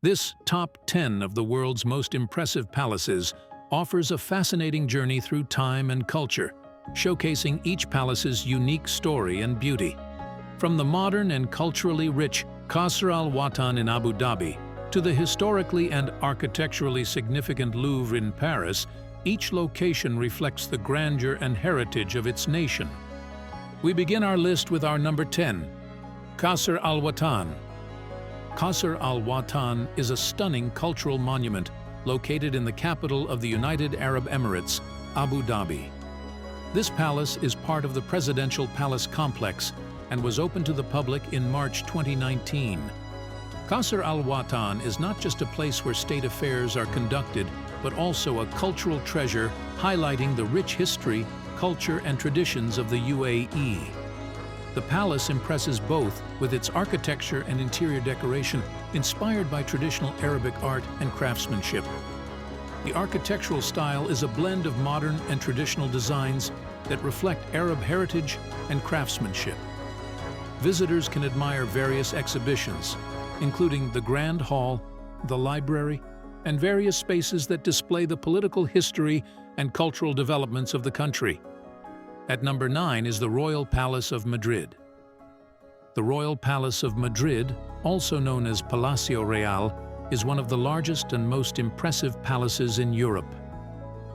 This top 10 of the world's most impressive palaces offers a fascinating journey through time and culture, showcasing each palace's unique story and beauty. From the modern and culturally rich Qasr Al Watan in Abu Dhabi to the historically and architecturally significant Louvre in Paris, each location reflects the grandeur and heritage of its nation. We begin our list with our number 10, Qasr Al Watan. Qasr Al Watan is a stunning cultural monument located in the capital of the United Arab Emirates, Abu Dhabi. This palace is part of the Presidential Palace Complex and was opened to the public in March 2019. Qasr Al Watan is not just a place where state affairs are conducted, but also a cultural treasure highlighting the rich history, culture, and traditions of the UAE. The palace impresses both with its architecture and interior decoration inspired by traditional Arabic art and craftsmanship. The architectural style is a blend of modern and traditional designs that reflect Arab heritage and craftsmanship. Visitors can admire various exhibitions, including the Grand Hall, the library, and various spaces that display the political history and cultural developments of the country. At number 9 is the Royal Palace of Madrid. The Royal Palace of Madrid, also known as Palacio Real, is one of the largest and most impressive palaces in Europe.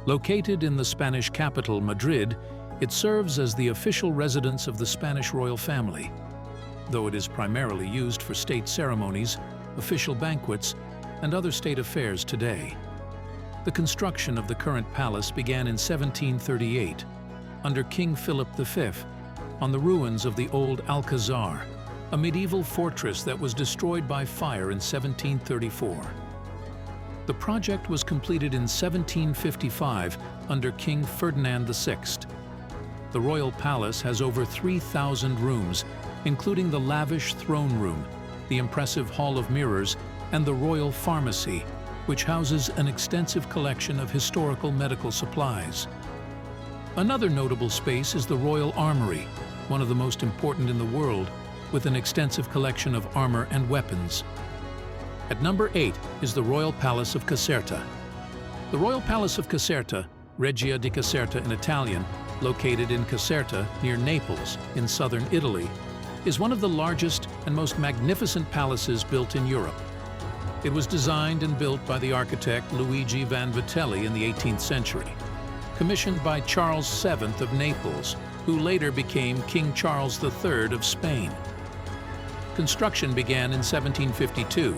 Located in the Spanish capital, Madrid, it serves as the official residence of the Spanish royal family, though it is primarily used for state ceremonies, official banquets, and other state affairs today. The construction of the current palace began in 1738, under King Philip V, on the ruins of the old Alcazar, a medieval fortress that was destroyed by fire in 1734. The project was completed in 1755 under King Ferdinand VI. The royal palace has over 3,000 rooms, including the lavish throne room, the impressive Hall of Mirrors, and the Royal Pharmacy, which houses an extensive collection of historical medical supplies. Another notable space is the Royal Armory, one of the most important in the world, with an extensive collection of armor and weapons. At number 8 is the Royal Palace of Caserta. The Royal Palace of Caserta, Regia di Caserta in Italian, located in Caserta near Naples in southern Italy, is one of the largest and most magnificent palaces built in Europe. It was designed and built by the architect Luigi Vanvitelli in the 18th century, commissioned by Charles VII of Naples, who later became King Charles III of Spain. Construction began in 1752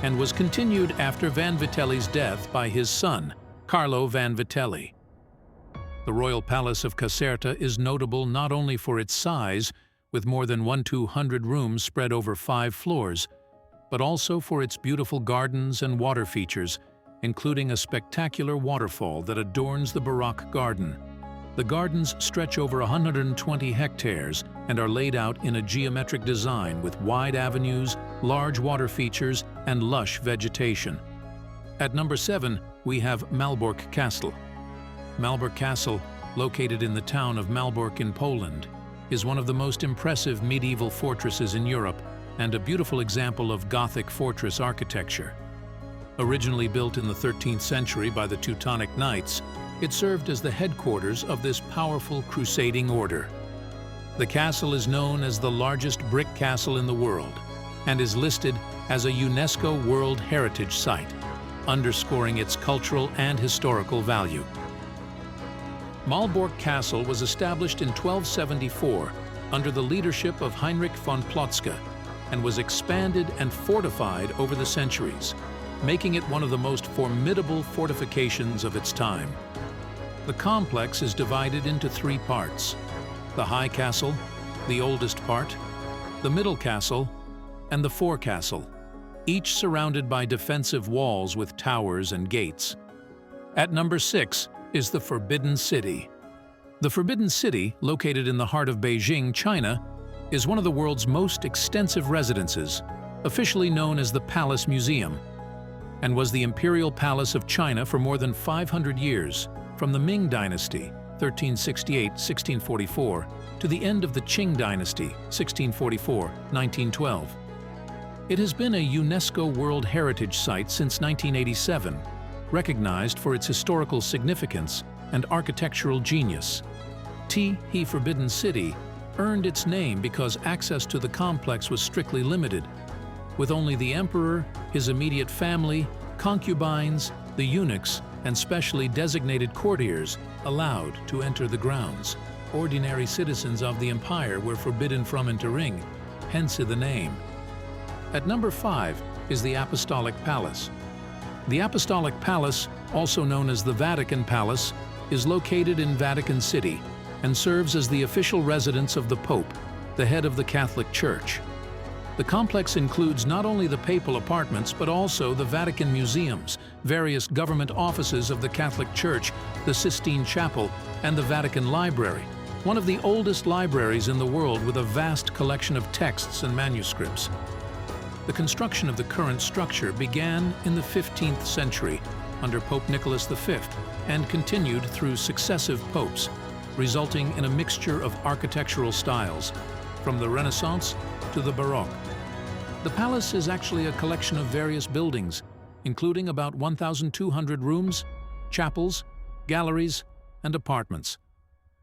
and was continued after Vanvitelli's death by his son, Carlo Vanvitelli. The Royal Palace of Caserta is notable not only for its size, with more than 1,200 rooms spread over 5 floors, but also for its beautiful gardens and water features, including a spectacular waterfall that adorns the Baroque garden. The gardens stretch over 120 hectares and are laid out in a geometric design with wide avenues, large water features, and lush vegetation. At number 7, we have Malbork Castle. Malbork Castle, located in the town of Malbork in Poland, is one of the most impressive medieval fortresses in Europe and a beautiful example of Gothic fortress architecture. Originally built in the 13th century by the Teutonic Knights, it served as the headquarters of this powerful crusading order. The castle is known as the largest brick castle in the world and is listed as a UNESCO World Heritage Site, underscoring its cultural and historical value. Malbork Castle was established in 1274 under the leadership of Heinrich von Plotzke and was expanded and fortified over the centuries, making it one of the most formidable fortifications of its time. The complex is divided into 3 parts: the High Castle, the oldest part, the Middle Castle, and the Forecastle, each surrounded by defensive walls with towers and gates. At number 6 is the Forbidden City. The Forbidden City, located in the heart of Beijing, China, is one of the world's most extensive residences, officially known as the Palace Museum, and was the imperial palace of China for more than 500 years, from the Ming Dynasty, 1368–1644, to the end of the Qing Dynasty, 1644–1912. It has been a UNESCO World Heritage Site since 1987, recognized for its historical significance and architectural genius. The Forbidden City earned its name because access to the complex was strictly limited, with only the emperor, his immediate family, concubines, the eunuchs, and specially designated courtiers allowed to enter the grounds. Ordinary citizens of the empire were forbidden from entering, hence the name. At number 5 is the Apostolic Palace. The Apostolic Palace, also known as the Vatican Palace, is located in Vatican City and serves as the official residence of the Pope, the head of the Catholic Church. The complex includes not only the papal apartments but also the Vatican museums, various government offices of the Catholic Church, the Sistine Chapel, and the Vatican Library, one of the oldest libraries in the world with a vast collection of texts and manuscripts. The construction of the current structure began in the 15th century under Pope Nicholas V and continued through successive popes, resulting in a mixture of architectural styles, from the Renaissance to the Baroque. The palace is actually a collection of various buildings, including about 1,200 rooms, chapels, galleries, and apartments.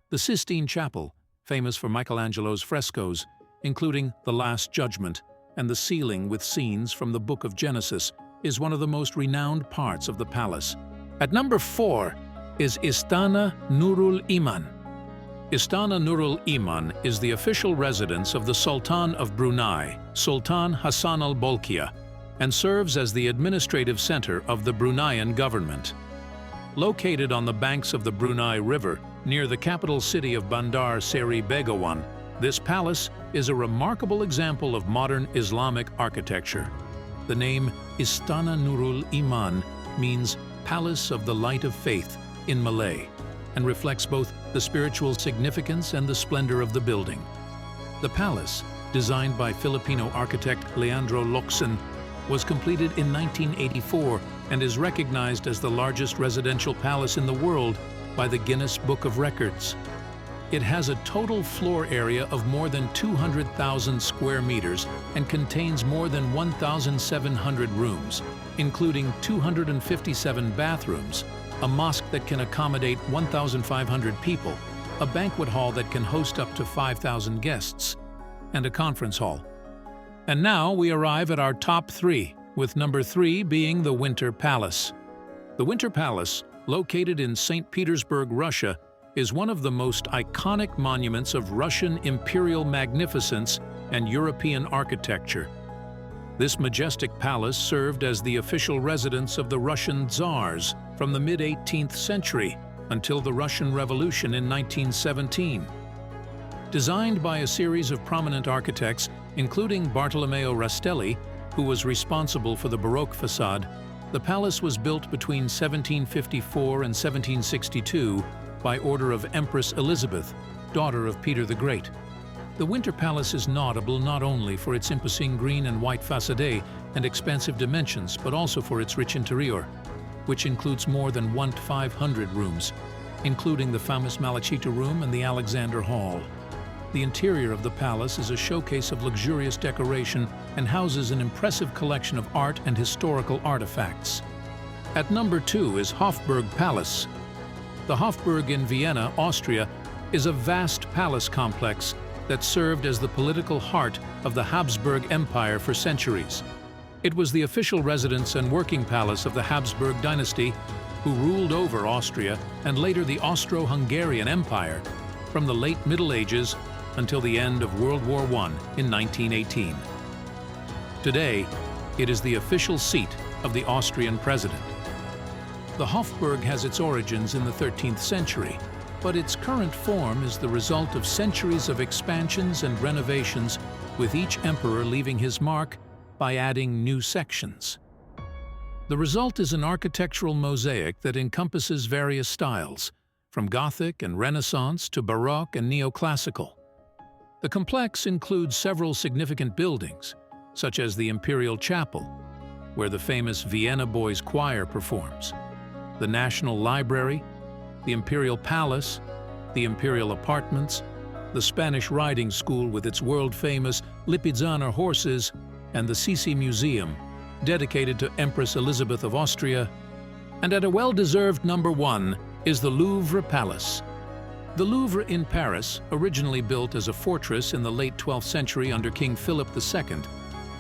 The Sistine Chapel, famous for Michelangelo's frescoes, including The Last Judgment and the ceiling with scenes from the Book of Genesis, is one of the most renowned parts of the palace. At number 4 is Istana Nurul Iman. Istana Nurul Iman is the official residence of the Sultan of Brunei, Sultan Hassan al-Bolkiah, and serves as the administrative center of the Bruneian government. Located on the banks of the Brunei River, near the capital city of Bandar Seri Begawan, this palace is a remarkable example of modern Islamic architecture. The name Istana Nurul Iman means Palace of the Light of Faith in Malay, and reflects both the spiritual significance and the splendor of the building. The palace, designed by Filipino architect Leandro Locsin, was completed in 1984 and is recognized as the largest residential palace in the world by the Guinness Book of Records. It has a total floor area of more than 200,000 square meters and contains more than 1,700 rooms, including 257 bathrooms, a mosque that can accommodate 1,500 people, a banquet hall that can host up to 5,000 guests, and a conference hall. And now we arrive at our top 3, with number 3 being the Winter Palace. The Winter Palace, located in St. Petersburg, Russia, is one of the most iconic monuments of Russian imperial magnificence and European architecture. This majestic palace served as the official residence of the Russian Tsars from the mid-18th century until the Russian Revolution in 1917. Designed by a series of prominent architects, including Bartolomeo Rastelli, who was responsible for the Baroque facade, the palace was built between 1754 and 1762 by order of Empress Elizabeth, daughter of Peter the Great. The Winter Palace is notable not only for its imposing green and white façade and expansive dimensions, but also for its rich interior, which includes more than 1,500 rooms, including the famous Malachita Room and the Alexander Hall. The interior of the palace is a showcase of luxurious decoration and houses an impressive collection of art and historical artifacts. At number 2 is Hofburg Palace. The Hofburg in Vienna, Austria, is a vast palace complex that served as the political heart of the Habsburg Empire for centuries. It was the official residence and working palace of the Habsburg dynasty, who ruled over Austria and later the Austro-Hungarian Empire from the late Middle Ages until the end of World War I in 1918. Today, it is the official seat of the Austrian president. The Hofburg has its origins in the 13th century, but its current form is the result of centuries of expansions and renovations, with each emperor leaving his mark by adding new sections. The result is an architectural mosaic that encompasses various styles, from Gothic and Renaissance to Baroque and Neoclassical. The complex includes several significant buildings, such as the Imperial Chapel, where the famous Vienna Boys Choir performs, the National Library, the Imperial Palace, the Imperial Apartments, the Spanish Riding School with its world-famous Lipizzaner horses, and the Sisi Museum, dedicated to Empress Elizabeth of Austria, and at a well-deserved number 1 is the Louvre Palace. The Louvre in Paris, originally built as a fortress in the late 12th century under King Philip II,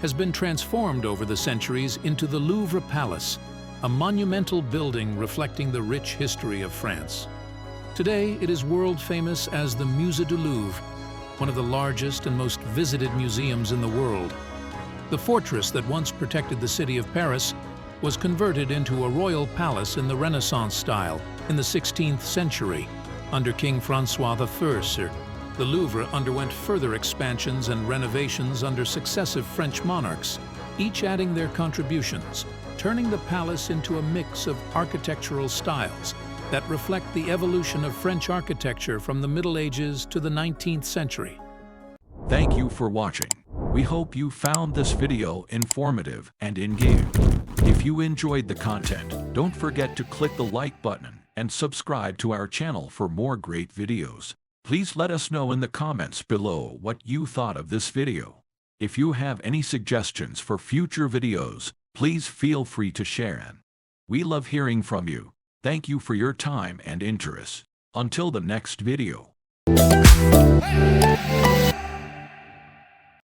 has been transformed over the centuries into the Louvre Palace, a monumental building reflecting the rich history of France. Today, it is world-famous as the Musée du Louvre, one of the largest and most visited museums in the world. The fortress that once protected the city of Paris was converted into a royal palace in the Renaissance style in the 16th century. Under King François I, the Louvre underwent further expansions and renovations under successive French monarchs, each adding their contributions, turning the palace into a mix of architectural styles that reflect the evolution of French architecture from the Middle Ages to the 19th century. Thank you for watching. We hope you found this video informative and engaging. If you enjoyed the content, don't forget to click the like button and subscribe to our channel for more great videos. Please let us know in the comments below what you thought of this video. If you have any suggestions for future videos, please feel free to share. We love hearing from you. Thank you for your time and interest. Until the next video.